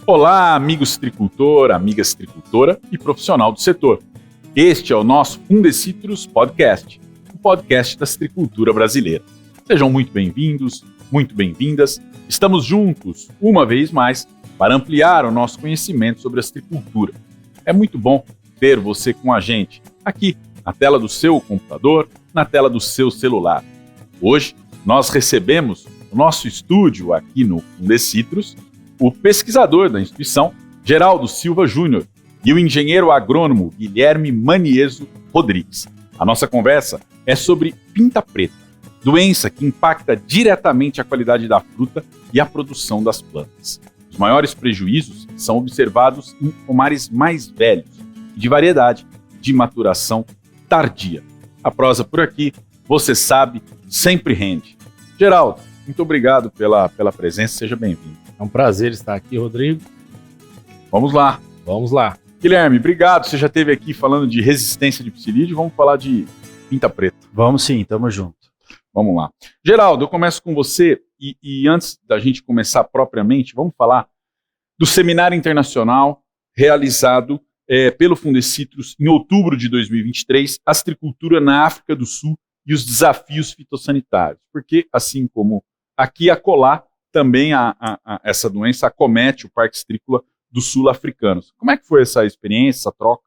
Olá, amigos citricultor, amigas citricultora e profissional do setor. Este é o nosso Fundecitrus Podcast, o podcast da citricultura brasileira. Sejam muito bem-vindos, muito bem-vindas. Estamos juntos, uma vez mais, para ampliar o nosso conhecimento sobre a citricultura. É muito bom ter você com a gente, aqui, na tela do seu computador, na tela do seu celular. Hoje, nós recebemos no nosso estúdio aqui no Fundecitrus o pesquisador da instituição, Geraldo Silva Júnior, e o engenheiro agrônomo Guilherme Manieso Rodrigues. A nossa conversa é sobre pinta preta, doença que impacta diretamente a qualidade da fruta e a produção das plantas. Os maiores prejuízos são observados em pomares mais velhos e de variedade de maturação tardia. A prosa por aqui, você sabe, sempre rende. Geraldo, muito obrigado pela presença, seja bem-vindo. É um prazer estar aqui, Rodrigo. Vamos lá. Vamos lá. Guilherme, obrigado. Você já esteve aqui falando de resistência de psilídeo, vamos falar de pinta preta. Vamos sim, tamo junto. Vamos lá. Geraldo, eu começo com você e antes da gente começar propriamente, vamos falar do seminário internacional realizado pelo Fundecitrus em outubro de 2023, a citricultura na África do Sul e os desafios fitossanitários. Porque, assim como aqui acolá, também essa doença acomete o Parque Citrícola dos Sul-Africanos. Como é que foi essa experiência, essa troca?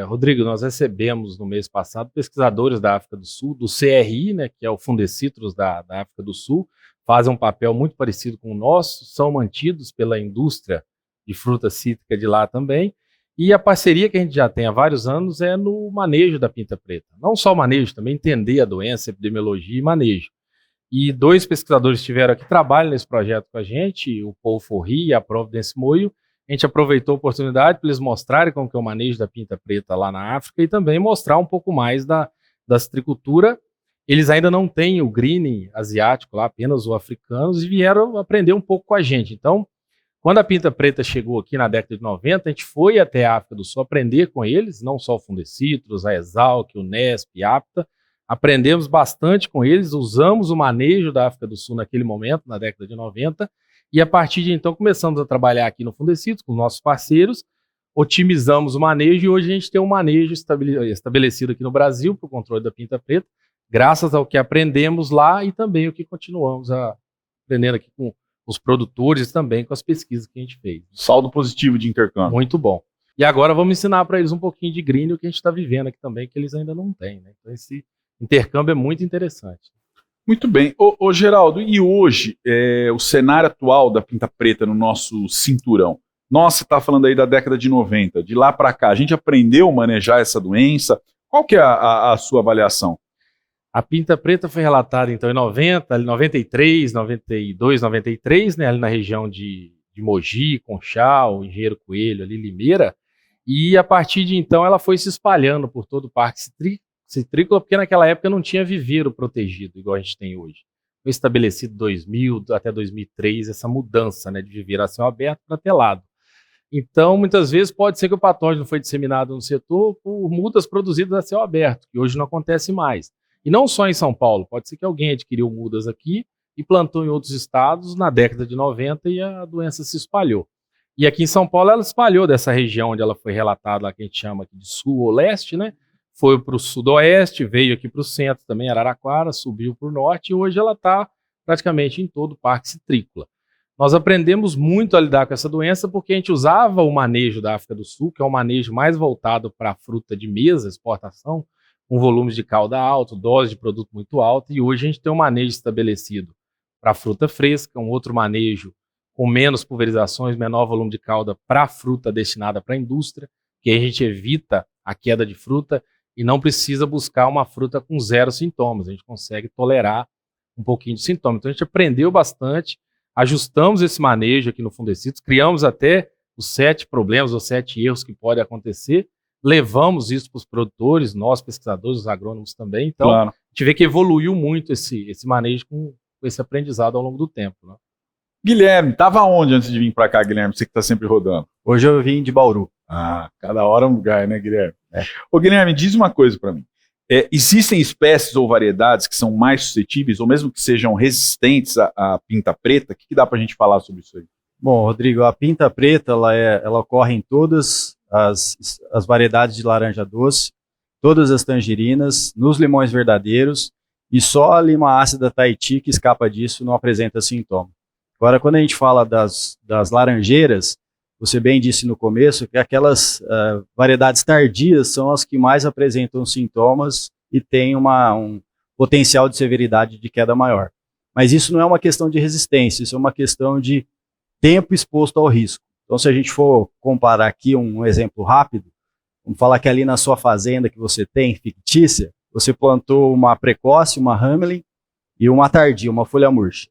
Rodrigo, nós recebemos no mês passado pesquisadores da África do Sul, do CRI, né, que é o Fundecitrus da África do Sul, fazem um papel muito parecido com o nosso, são mantidos pela indústria de fruta cítrica de lá também, e a parceria que a gente já tem há vários anos é no manejo da pinta preta. Não só o manejo, também entender a doença, epidemiologia e manejo. E dois pesquisadores estiveram aqui, trabalham nesse projeto com a gente, o Paul Forri e a Providence Moyo. A gente aproveitou a oportunidade para eles mostrarem como que é o manejo da pinta preta lá na África e também mostrar um pouco mais da citricultura. Eles ainda não têm o greening asiático lá, apenas o africanos, e vieram aprender um pouco com a gente. Então, quando a pinta preta chegou aqui na década de 90, a gente foi até a África do Sul aprender com eles, não só o Fundecitrus, a Exalc, o Nesp, a Apta. Aprendemos bastante com eles, usamos o manejo da África do Sul naquele momento, na década de 90, e a partir de então começamos a trabalhar aqui no Fundecitrus com nossos parceiros, otimizamos o manejo e hoje a gente tem um manejo estabelecido aqui no Brasil para o controle da pinta preta, graças ao que aprendemos lá e também o que continuamos aprendendo aqui com os produtores e também com as pesquisas que a gente fez. Saldo positivo de intercâmbio. Muito bom. E agora vamos ensinar para eles um pouquinho de green, o que a gente está vivendo aqui também, que eles ainda não têm, né? Então esse intercâmbio é muito interessante. Muito bem. Ô Geraldo, e hoje, o cenário atual da pinta preta no nosso cinturão? Nossa, você está falando aí da década de 90, de lá para cá, a gente aprendeu a manejar essa doença? Qual que é a sua avaliação? A pinta preta foi relatada então em 90, 93, 92, 93, né, ali na região de Mogi, Conchal, Engenheiro Coelho, ali Limeira, e a partir de então ela foi se espalhando por todo o Parque Citrícola, porque naquela época não tinha viveiro protegido, igual a gente tem hoje. Foi estabelecido 2000 até 2003 essa mudança, né, de viveiro a céu aberto para telado. Então, muitas vezes pode ser que o patógeno foi disseminado no setor por mudas produzidas a céu aberto, que hoje não acontece mais. E não só em São Paulo, pode ser que alguém adquiriu mudas aqui e plantou em outros estados na década de 90 e a doença se espalhou. E aqui em São Paulo ela espalhou dessa região onde ela foi relatada, lá que a gente chama aqui de sul ou leste, né? Foi para o sudoeste, veio aqui para o centro também, Araraquara, subiu para o norte e hoje ela está praticamente em todo o Parque Citrícola. Nós aprendemos muito a lidar com essa doença porque a gente usava o manejo da África do Sul, que é um manejo mais voltado para a fruta de mesa, exportação, com volumes de calda alto, dose de produto muito alta, e hoje a gente tem um manejo estabelecido para fruta fresca, um outro manejo com menos pulverizações, menor volume de calda para fruta destinada para a indústria, que a gente evita a queda de fruta e não precisa buscar uma fruta com zero sintomas, a gente consegue tolerar um pouquinho de sintoma. Então a gente aprendeu bastante, ajustamos esse manejo aqui no Fundecitrus, criamos até os 7 problemas ou 7 erros que podem acontecer, levamos isso para os produtores, nós pesquisadores, os agrônomos também, então claro. A gente vê que evoluiu muito esse manejo com esse aprendizado ao longo do tempo, né? Guilherme, estava onde antes de vir para cá, Guilherme? Você que está sempre rodando. Hoje eu vim de Bauru. Cada hora é um lugar, né, Guilherme? Ô, Guilherme, diz uma coisa para mim. Existem espécies ou variedades que são mais suscetíveis, ou mesmo que sejam resistentes à pinta preta? O que dá para a gente falar sobre isso aí? Bom, Rodrigo, a pinta preta ela ocorre em todas as variedades de laranja doce, todas as tangerinas, nos limões verdadeiros, e só a lima ácida Tahiti que escapa disso não apresenta sintoma. Agora, quando a gente fala das laranjeiras, você bem disse no começo que aquelas variedades tardias são as que mais apresentam sintomas e têm um potencial de severidade de queda maior. Mas isso não é uma questão de resistência, isso é uma questão de tempo exposto ao risco. Então, se a gente for comparar aqui um exemplo rápido, vamos falar que ali na sua fazenda que você tem, fictícia, você plantou uma precoce, uma Hamelin e uma tardia, uma folha murcha.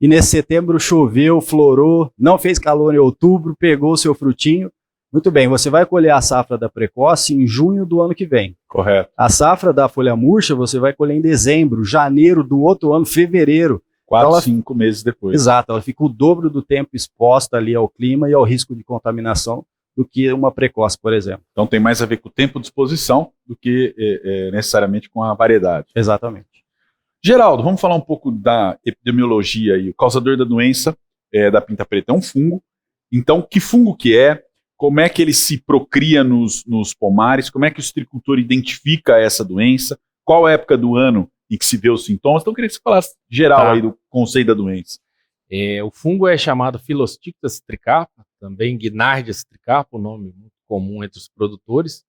E nesse setembro choveu, florou, não fez calor em outubro, pegou o seu frutinho. Muito bem, você vai colher a safra da precoce em junho do ano que vem. Correto. A safra da folha murcha você vai colher em dezembro, janeiro do outro ano, fevereiro. 4, 5 meses depois. Exato, ela fica o dobro do tempo exposta ali ao clima e ao risco de contaminação do que uma precoce, por exemplo. Então tem mais a ver com o tempo de exposição do que necessariamente com a variedade. Exatamente. Geraldo, vamos falar um pouco da epidemiologia aí. O causador da doença da pinta preta é um fungo. Então, que fungo que é? Como é que ele se procria nos pomares? Como é que o citricultor identifica essa doença? Qual a época do ano em que se vê os sintomas? Então, eu queria que você falasse geral aí do conceito da doença. O fungo é chamado Philosticta citricarpa, também Guinardia citricarpa, um nome muito comum entre os produtores.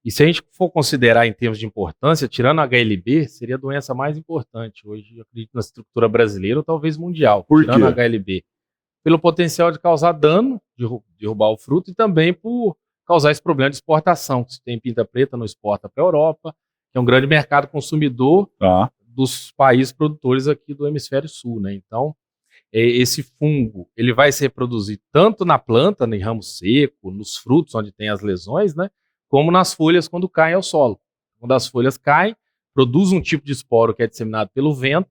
E se a gente for considerar em termos de importância, tirando a HLB, seria a doença mais importante hoje, eu acredito, na estrutura brasileira ou talvez mundial. Por tirando quê? a HLB. Pelo potencial de causar dano, de derrubar o fruto, e também por causar esse problema de exportação. Se tem pinta preta, não exporta para a Europa, que é um grande mercado consumidor dos países produtores aqui do hemisfério sul, né? Então, esse fungo, ele vai se reproduzir tanto na planta, em ramo seco, nos frutos onde tem as lesões, né? Como nas folhas quando caem ao solo. Quando as folhas caem, produz um tipo de esporo que é disseminado pelo vento,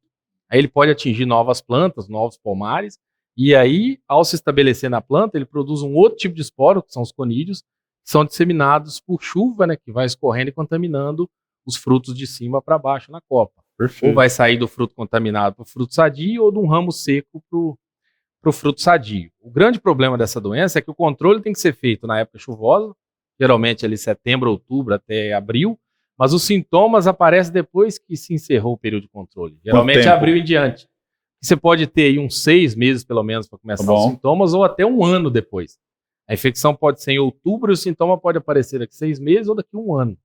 aí ele pode atingir novas plantas, novos pomares, e aí, ao se estabelecer na planta, ele produz um outro tipo de esporo, que são os conídeos, que são disseminados por chuva, né? Que vai escorrendo e contaminando os frutos de cima para baixo na copa. Perfeito. Ou vai sair do fruto contaminado para o fruto sadio, ou de um ramo seco para o fruto sadio. O grande problema dessa doença é que o controle tem que ser feito na época chuvosa, geralmente ali setembro, outubro até abril, mas os sintomas aparecem depois que se encerrou o período de controle, geralmente abril em diante. Você pode ter aí uns 6 meses pelo menos para começar os sintomas, ou até um ano depois. A infecção pode ser em outubro e o sintoma pode aparecer daqui 6 meses ou daqui 1 ano.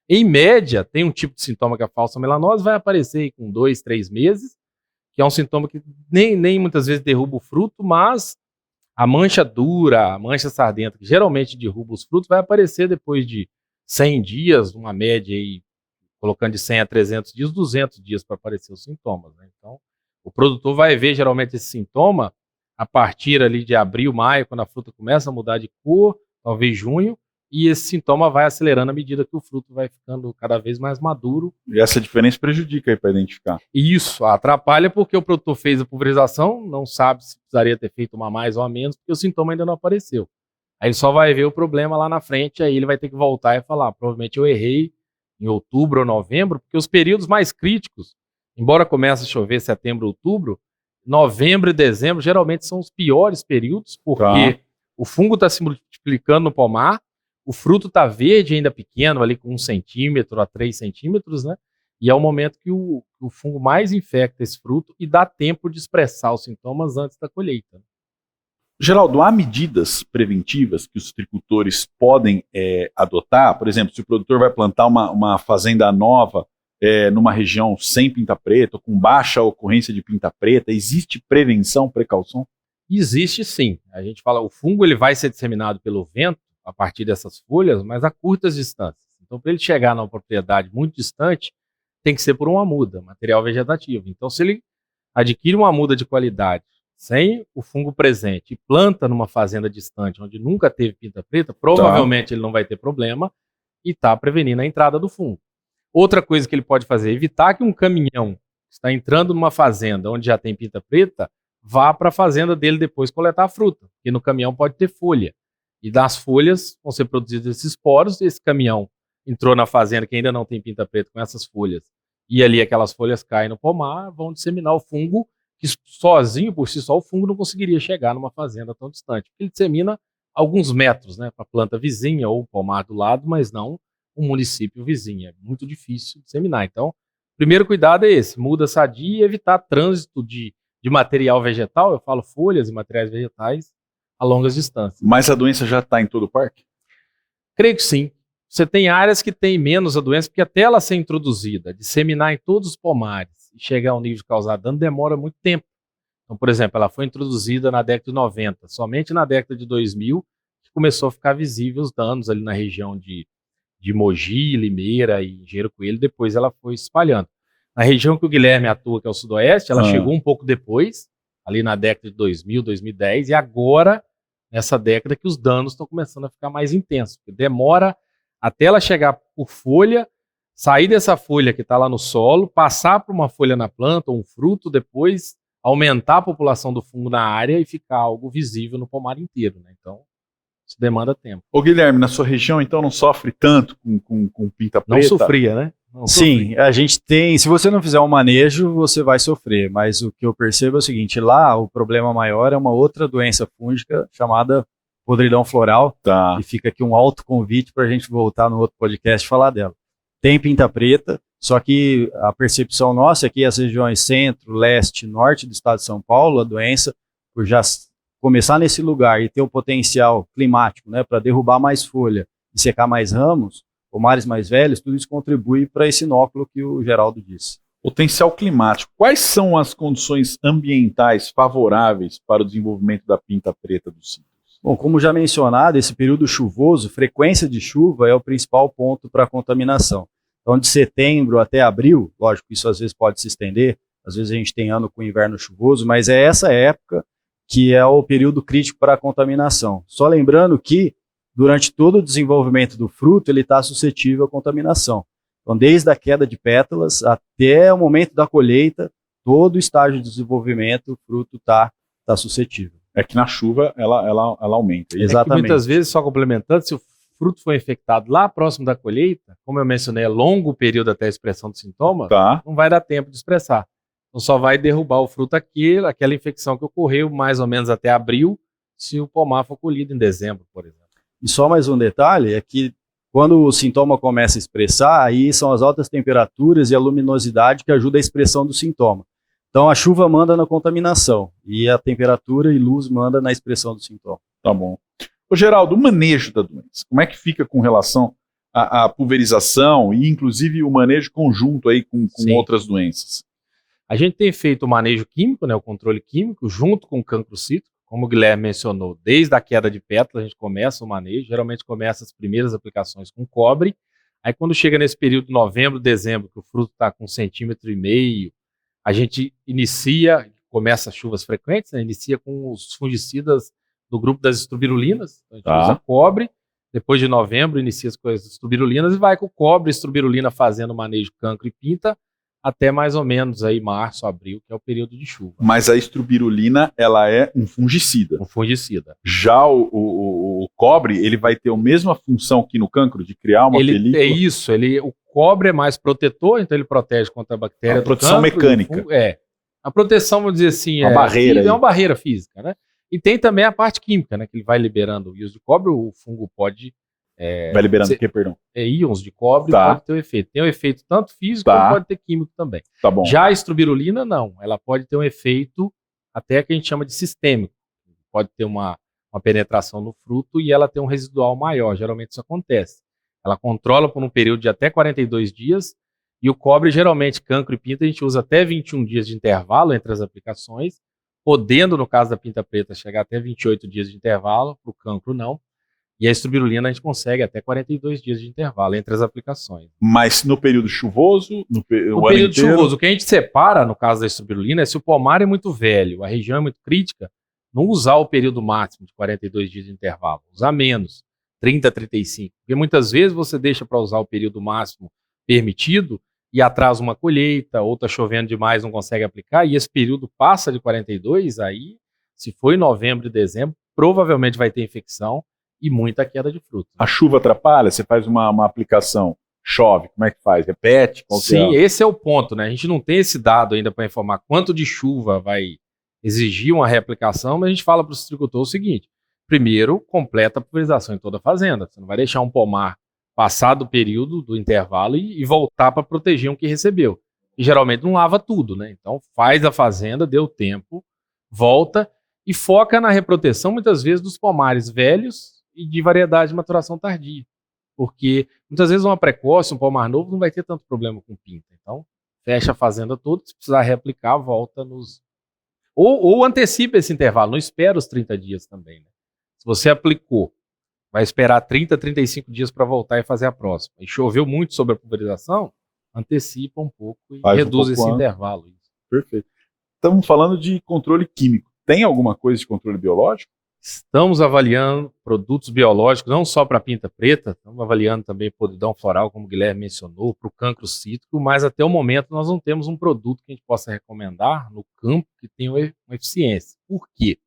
Em média, tem um tipo de sintoma que a falsa melanose vai aparecer com 2, 3 meses, que é um sintoma que nem muitas vezes derruba o fruto, mas a mancha dura, a mancha sardenta, que geralmente derruba os frutos, vai aparecer depois de 100 dias, uma média aí, colocando de 100 a 300 dias, 200 dias para aparecer os sintomas, né? Então, o produtor vai ver geralmente esse sintoma a partir ali de abril, maio, quando a fruta começa a mudar de cor, talvez junho, e esse sintoma vai acelerando à medida que o fruto vai ficando cada vez mais maduro. E essa diferença prejudica aí para identificar. Isso, atrapalha porque o produtor fez a pulverização, não sabe se precisaria ter feito uma a mais ou a menos, porque o sintoma ainda não apareceu. Aí ele só vai ver o problema lá na frente, aí ele vai ter que voltar e falar, provavelmente eu errei em outubro ou novembro, porque os períodos mais críticos, embora comece a chover setembro, outubro, novembro e dezembro geralmente são os piores períodos, porque o fungo está se multiplicando no pomar, o fruto está verde ainda pequeno, ali com 1 centímetro a 3 centímetros, né? E é o momento que o fungo mais infecta esse fruto e dá tempo de expressar os sintomas antes da colheita. Geraldo, há medidas preventivas que os citricultores podem adotar? Por exemplo, se o produtor vai plantar uma fazenda nova numa região sem pinta preta, ou com baixa ocorrência de pinta preta, existe prevenção, precaução? Existe sim. A gente fala, o fungo ele vai ser disseminado pelo vento a partir dessas folhas, mas a curtas distâncias. Então, para ele chegar numa propriedade muito distante, tem que ser por uma muda, material vegetativo. Então, se ele adquire uma muda de qualidade sem o fungo presente e planta numa fazenda distante, onde nunca teve pinta preta, provavelmente ele não vai ter problema e está prevenindo a entrada do fungo. Outra coisa que ele pode fazer é evitar que um caminhão que está entrando numa fazenda onde já tem pinta preta vá para a fazenda dele depois coletar a fruta, porque no caminhão pode ter folha. E das folhas vão ser produzidos esses esporos, esse caminhão entrou na fazenda que ainda não tem pinta preta com essas folhas, e ali aquelas folhas caem no pomar, vão disseminar o fungo, que sozinho, por si só, o fungo não conseguiria chegar numa fazenda tão distante. Ele dissemina alguns metros, né, para a planta vizinha ou o pomar do lado, mas não um município vizinho. É muito difícil disseminar. Então, o primeiro cuidado é esse, muda sadia e evitar trânsito de material vegetal, eu falo folhas e materiais vegetais, a longas distâncias. Mas a doença já está em todo o parque? Creio que sim. Você tem áreas que têm menos a doença, porque até ela ser introduzida, disseminar em todos os pomares e chegar ao nível de causar dano, demora muito tempo. Então, por exemplo, ela foi introduzida na década de 90, somente na década de 2000 que começou a ficar visível os danos ali na região de Mogi, Limeira e Engenheiro Coelho, depois ela foi se espalhando. Na região que o Guilherme atua, que é o sudoeste, ela chegou um pouco depois, ali na década de 2000, 2010, e agora, nessa década, que os danos estão começando a ficar mais intensos. Demora até ela chegar por folha, sair dessa folha que está lá no solo, passar para uma folha na planta, ou um fruto, depois aumentar a população do fungo na área e ficar algo visível no pomar inteiro, né? Então, isso demanda tempo. Ô Guilherme, na sua região, então, não sofre tanto com pinta preta? Não sofria, né? Não Sim, sofria. a gente tem, se você não fizer um manejo, você vai sofrer, mas o que eu percebo é o seguinte, lá o problema maior é uma outra doença fúngica chamada podridão floral, Tá. e fica aqui um alto convite para a gente voltar no outro podcast e falar dela. Tem pinta preta, só que a percepção nossa é que as regiões centro, leste, norte do estado de São Paulo, a doença, por já começar nesse lugar e ter um potencial climático, né, para derrubar mais folha e secar mais ramos, pomares mais velhos, tudo isso contribui para esse inóculo que o Geraldo disse. Potencial climático. Quais são as condições ambientais favoráveis para o desenvolvimento da pinta preta do citros? Bom, como já mencionado, esse período chuvoso, frequência de chuva é o principal ponto para a contaminação. Então, de setembro até abril, lógico que isso às vezes pode se estender, às vezes a gente tem ano com inverno chuvoso, mas é essa época que é o período crítico para a contaminação. Só lembrando que, durante todo o desenvolvimento do fruto, ele está suscetível à contaminação. Então, desde a queda de pétalas até o momento da colheita, todo o estágio de desenvolvimento, o fruto está suscetível. É que na chuva ela aumenta. Exatamente. É que muitas vezes, só complementando, se o fruto for infectado lá próximo da colheita, como eu mencionei, é longo o período até a expressão do sintoma, Tá. não vai dar tempo de expressar. Então só vai derrubar o fruto aquela infecção que ocorreu mais ou menos até abril, se o pomar for colhido em dezembro, por exemplo. E só mais um detalhe, é que quando o sintoma começa a expressar, aí são as altas temperaturas e a luminosidade que ajudam a expressão do sintoma. Então a chuva manda na contaminação e a temperatura e luz manda na expressão do sintoma. Tá bom. Ô Geraldo, o manejo da doença, como é que fica com relação à pulverização e inclusive o manejo conjunto aí com outras doenças? A gente tem feito o manejo químico, né, o controle químico, junto com o cancro cítrico, como o Guilherme mencionou, desde a queda de pétala a gente começa o manejo, geralmente começa as primeiras aplicações com cobre, aí quando chega nesse período de novembro, dezembro, que o fruto está com 1,5 cm, a gente inicia, começa as chuvas frequentes, né, inicia com os fungicidas do grupo das estrubirulinas, então a gente usa cobre, depois de novembro inicia as coisas estrubirulinas e vai com cobre, estrubirulina fazendo manejo cancro e pinta, até mais ou menos aí março, abril, que é o período de chuva. Mas a estrubirulina, ela é um fungicida. Um fungicida. Já o cobre, ele vai ter a mesma função que no cancro, de criar uma película? É isso, o cobre é mais protetor, então ele protege contra a bactéria. A proteção mecânica. Fungo, a proteção, vamos dizer assim, uma barreira é uma barreira física, né? E tem também a parte química, né? Que ele vai liberando íons de cobre, o fungo pode... vai liberando o quê, perdão? Íons de cobre, pode ter um efeito. Tem um efeito tanto físico, como pode ter químico também. Tá bom. Já a estrubirulina, não. Ela pode ter um efeito até que a gente chama de sistêmico. Pode ter uma penetração no fruto e ela tem um residual maior. Geralmente isso acontece. Ela controla por um período de até 42 dias e o cobre, geralmente, cancro e pinta, a gente usa até 21 dias de intervalo entre as aplicações, podendo, no caso da pinta preta, chegar até 28 dias de intervalo, para o cancro não. E a estrubirulina a gente consegue até 42 dias de intervalo entre as aplicações. Mas no período chuvoso, no período chuvoso, o que a gente separa, no caso da estrubirulina, é se o pomar é muito velho, a região é muito crítica, não usar o período máximo de 42 dias de intervalo, usar menos, 30 a 35. Porque muitas vezes você deixa para usar o período máximo permitido e atrasa uma colheita, ou está chovendo demais, não consegue aplicar, e esse período passa de 42, aí, se for em novembro e dezembro, provavelmente vai ter infecção e muita queda de frutos. A chuva atrapalha? Você faz uma aplicação chove, como é que faz? Repete? Sim, esse é o ponto, né? A gente não tem esse dado ainda para informar quanto de chuva vai exigir uma reaplicação, mas a gente fala para o citricultor o seguinte: primeiro, completa a pulverização em toda a fazenda. Você não vai deixar um pomar passar do período do intervalo e voltar para proteger um que recebeu. E geralmente não lava tudo, né? Então faz a fazenda, deu tempo, volta e foca na reproteção, muitas vezes, dos pomares velhos e de variedade de maturação tardia. Porque muitas vezes uma precoce, um pomar novo, não vai ter tanto problema com pinta. Então, fecha a fazenda toda, se precisar reaplicar, volta nos... Ou antecipa esse intervalo, não espera os 30 dias também. Né? Se você aplicou, vai esperar 30, 35 dias para voltar e fazer a próxima. E choveu muito sobre a pulverização, antecipa um pouco e reduz esse intervalo. Perfeito. Estamos falando de controle químico. Tem alguma coisa de controle biológico? Estamos avaliando produtos biológicos, não só para a pinta preta, estamos avaliando também podridão floral, como o Guilherme mencionou, para o cancro cítrico, mas até o momento nós não temos um produto que a gente possa recomendar no campo que tenha uma eficiência. Por quê?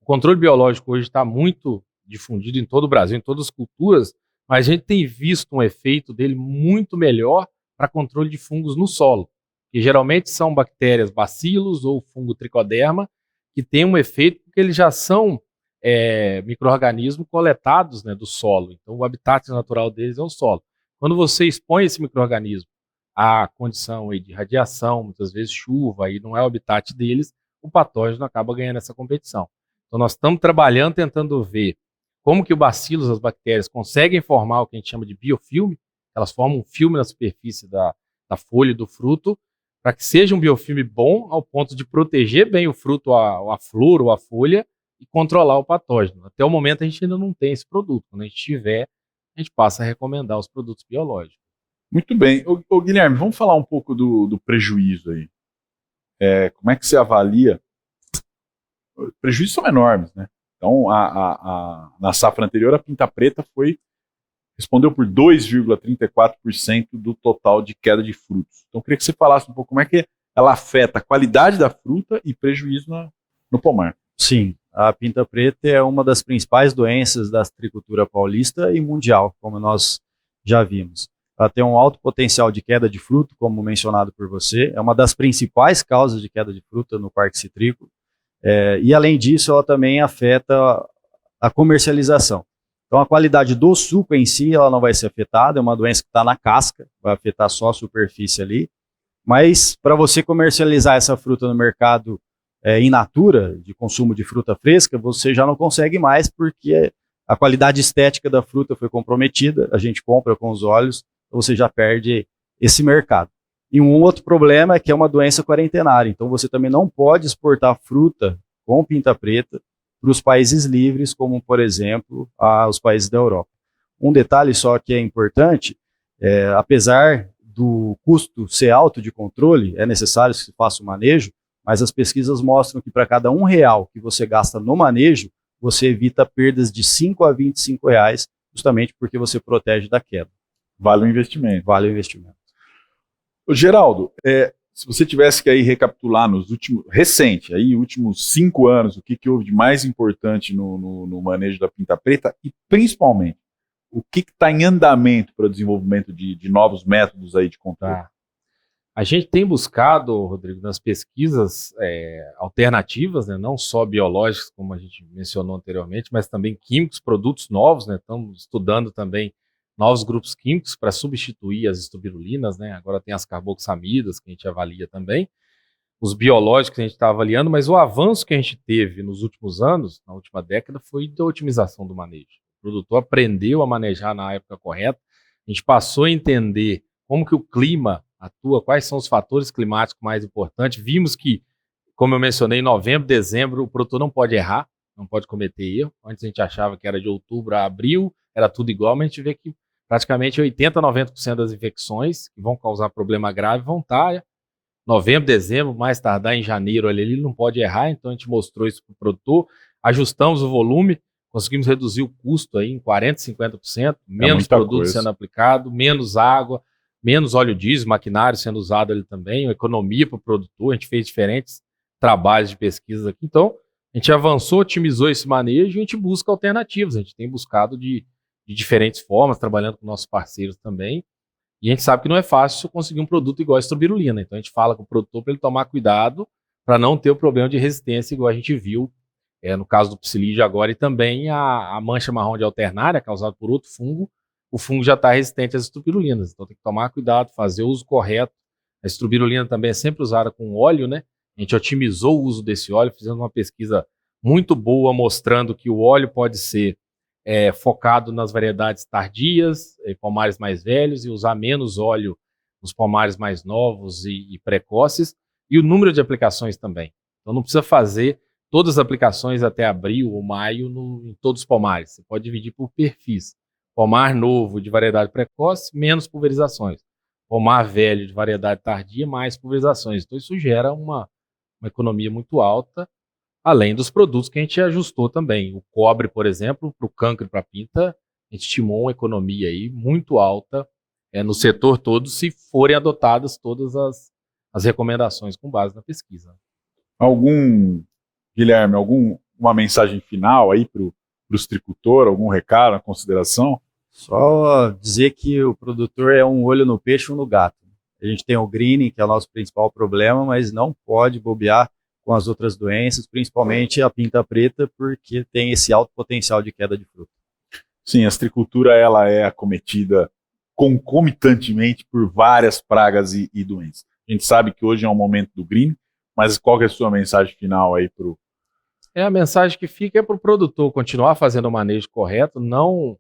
O controle biológico hoje está muito difundido em todo o Brasil, em todas as culturas, mas a gente tem visto um efeito dele muito melhor para controle de fungos no solo, que geralmente são bactérias bacilos ou fungo tricoderma, que tem um efeito porque eles já são micro-organismos coletados, né, do solo. Então o habitat natural deles é o solo. Quando você expõe esse micro-organismo à condição aí de radiação, muitas vezes chuva, aí não é o habitat deles, o patógeno acaba ganhando essa competição. Então nós estamos trabalhando, tentando ver como que o bacilos, as bactérias, conseguem formar o que a gente chama de biofilme. Elas formam um filme na superfície da folha e do fruto, para que seja um biofilme bom ao ponto de proteger bem o fruto, a flor ou a folha, e controlar o patógeno. Até o momento a gente ainda não tem esse produto. Quando a gente tiver, a gente passa a recomendar os produtos biológicos. Muito bem. Ô Guilherme, vamos falar um pouco do prejuízo aí. Como é que você avalia? Os prejuízos são enormes, né? Então, na safra anterior, a pinta preta respondeu por 2,34% do total de queda de frutos. Então, eu queria que você falasse um pouco como é que ela afeta a qualidade da fruta e prejuízo no pomar. Sim, a pinta preta é uma das principais doenças da citricultura paulista e mundial, como nós já vimos. Ela tem um alto potencial de queda de fruto, como mencionado por você, é uma das principais causas de queda de fruta no parque citrícola, e além disso ela também afeta a comercialização. Então a qualidade do suco em si ela não vai ser afetada, é uma doença que está na casca, vai afetar só a superfície ali, mas para você comercializar essa fruta no mercado in natura, de consumo de fruta fresca, você já não consegue mais porque a qualidade estética da fruta foi comprometida, a gente compra com os olhos, você já perde esse mercado. E um outro problema é que é uma doença quarentenária, então você também não pode exportar fruta com pinta preta para os países livres, como por exemplo os países da Europa. Um detalhe só que é importante, apesar do custo ser alto de controle, é necessário que se faça o manejo, mas as pesquisas mostram que para cada R$1 que você gasta no manejo, você evita perdas de 5 a 25 reais, justamente porque você protege da queda. Vale o investimento. Vale o investimento. Ô, Geraldo, se você tivesse que aí recapitular nos últimos 5 anos, o que houve de mais importante no manejo da pinta preta e principalmente o que está em andamento para o desenvolvimento de novos métodos aí de controle? Tá. A gente tem buscado, Rodrigo, nas pesquisas alternativas, né, não só biológicas, como a gente mencionou anteriormente, mas também químicos, produtos novos, né, estamos estudando também novos grupos químicos para substituir as estubirulinas, né, agora tem as carboxamidas que a gente avalia também, os biológicos que a gente está avaliando, mas o avanço que a gente teve nos últimos anos, na última década, foi da otimização do manejo. O produtor aprendeu a manejar na época correta, a gente passou a entender como que o clima atua, quais são os fatores climáticos mais importantes. Vimos que, como eu mencionei, em novembro, dezembro, o produtor não pode errar, não pode cometer erro. Antes a gente achava que era de outubro a abril, era tudo igual, mas a gente vê que praticamente 80% a 90% das infecções que vão causar problema grave vão estar novembro, dezembro, mais tardar em janeiro, ele não pode errar, então a gente mostrou isso para o produtor, ajustamos o volume, conseguimos reduzir o custo aí em 40%, 50%, menos produto sendo aplicado, menos água, menos óleo diesel, maquinário sendo usado ali também, economia para o produtor, a gente fez diferentes trabalhos de pesquisa aqui, então a gente avançou, otimizou esse manejo e a gente busca alternativas, a gente tem buscado de diferentes formas, trabalhando com nossos parceiros também, E a gente sabe que não é fácil conseguir um produto igual a estrobirulina. Então a gente fala com o produtor para ele tomar cuidado para não ter o problema de resistência igual a gente viu no caso do psilídeo agora, e também a mancha marrom de alternária, causada por outro fungo. O fungo já está resistente às estrubirulinas, então tem que tomar cuidado, fazer o uso correto. A estrobirulina também é sempre usada com óleo, né? A gente otimizou o uso desse óleo, fizemos uma pesquisa muito boa mostrando que o óleo pode ser focado nas variedades tardias, pomares mais velhos, e usar menos óleo nos pomares mais novos e precoces, e o número de aplicações também. Então não precisa fazer todas as aplicações até abril ou maio em todos os pomares. Você pode dividir por perfis. Pomar novo de variedade precoce, menos pulverizações. Pomar velho de variedade tardia, mais pulverizações. Então isso gera uma economia muito alta, além dos produtos que a gente ajustou também. O cobre, por exemplo, para o cancro e para a pinta, a gente estimou uma economia aí muito alta no setor todo, se forem adotadas todas as recomendações com base na pesquisa. Guilherme, uma mensagem final aí para o citricultor, algum recado, uma consideração? Só dizer que o produtor é um olho no peixe e um no gato. A gente tem o greening, que é o nosso principal problema, mas não pode bobear com as outras doenças, principalmente a pinta preta, porque tem esse alto potencial de queda de fruta. Sim, a citricultura ela é acometida concomitantemente por várias pragas e doenças. A gente sabe que hoje é um momento do greening, mas qual que é a sua mensagem final aí para o... A mensagem que fica é para o produtor continuar fazendo o manejo correto, não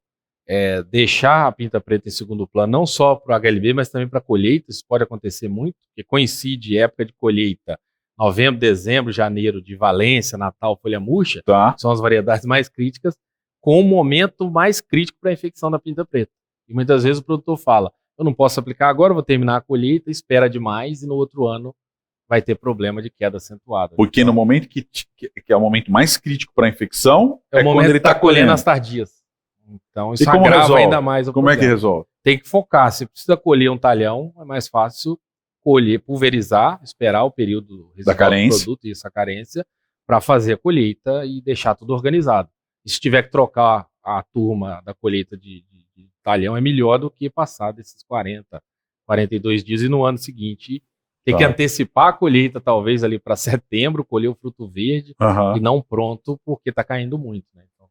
deixar a pinta preta em segundo plano, não só para o HLB, mas também para a colheita. Isso pode acontecer muito, porque coincide época de colheita, novembro, dezembro, janeiro, de Valência, Natal, folha murcha, são as variedades mais críticas, com o momento mais crítico para a infecção da pinta preta. E muitas vezes o produtor fala, eu não posso aplicar agora, vou terminar a colheita, espera demais e no outro ano vai ter problema de queda acentuada. Porque no momento que é o momento mais crítico para a infecção, é o momento quando ele está colhendo as tardias. Então isso agrava ainda mais o problema. Como é que resolve? Tem que focar. Se precisa colher um talhão, é mais fácil colher, pulverizar, esperar o período da carência. Do produto e essa carência para fazer a colheita e deixar tudo organizado. E se tiver que trocar a turma da colheita de talhão, é melhor do que passar desses 40, 42 dias e no ano seguinte ter que antecipar a colheita, talvez ali para setembro, colher o fruto verde e não pronto porque está caindo muito, né? Então,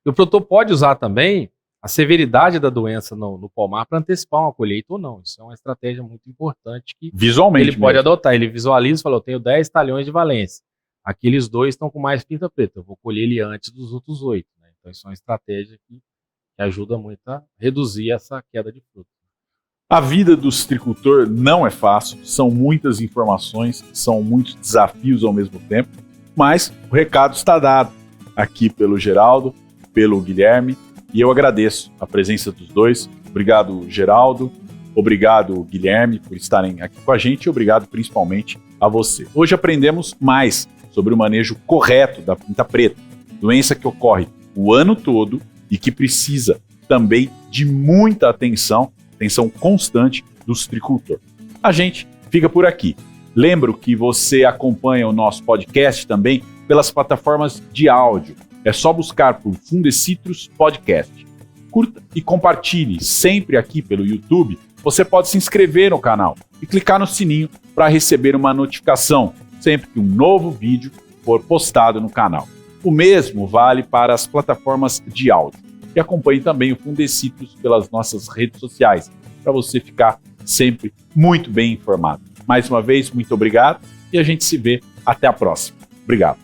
e o produtor pode usar também a severidade da doença no pomar para antecipar uma colheita ou não. Isso é uma estratégia muito importante que visualmente ele pode adotar. Ele visualiza e fala, eu tenho 10 talhões de Valência. Aqueles 2 estão com mais pinta preta. Eu vou colher ele antes dos outros 8. Né? Então isso é uma estratégia que ajuda muito a reduzir essa queda de fruto. A vida do citricultor não é fácil, são muitas informações, são muitos desafios ao mesmo tempo, mas o recado está dado aqui pelo Geraldo, pelo Guilherme, e eu agradeço a presença dos dois. Obrigado, Geraldo, obrigado, Guilherme, por estarem aqui com a gente, e obrigado principalmente a você. Hoje aprendemos mais sobre o manejo correto da pinta preta, doença que ocorre o ano todo e que precisa também de muita atenção constante do citricultor. A gente fica por aqui. Lembro que você acompanha o nosso podcast também pelas plataformas de áudio. É só buscar por Fundecitrus Podcast. Curta e compartilhe sempre aqui pelo YouTube. Você pode se inscrever no canal e clicar no sininho para receber uma notificação sempre que um novo vídeo for postado no canal. O mesmo vale para as plataformas de áudio. E acompanhe também o Fundecitrus pelas nossas redes sociais, para você ficar sempre muito bem informado. Mais uma vez, muito obrigado e a gente se vê até a próxima. Obrigado.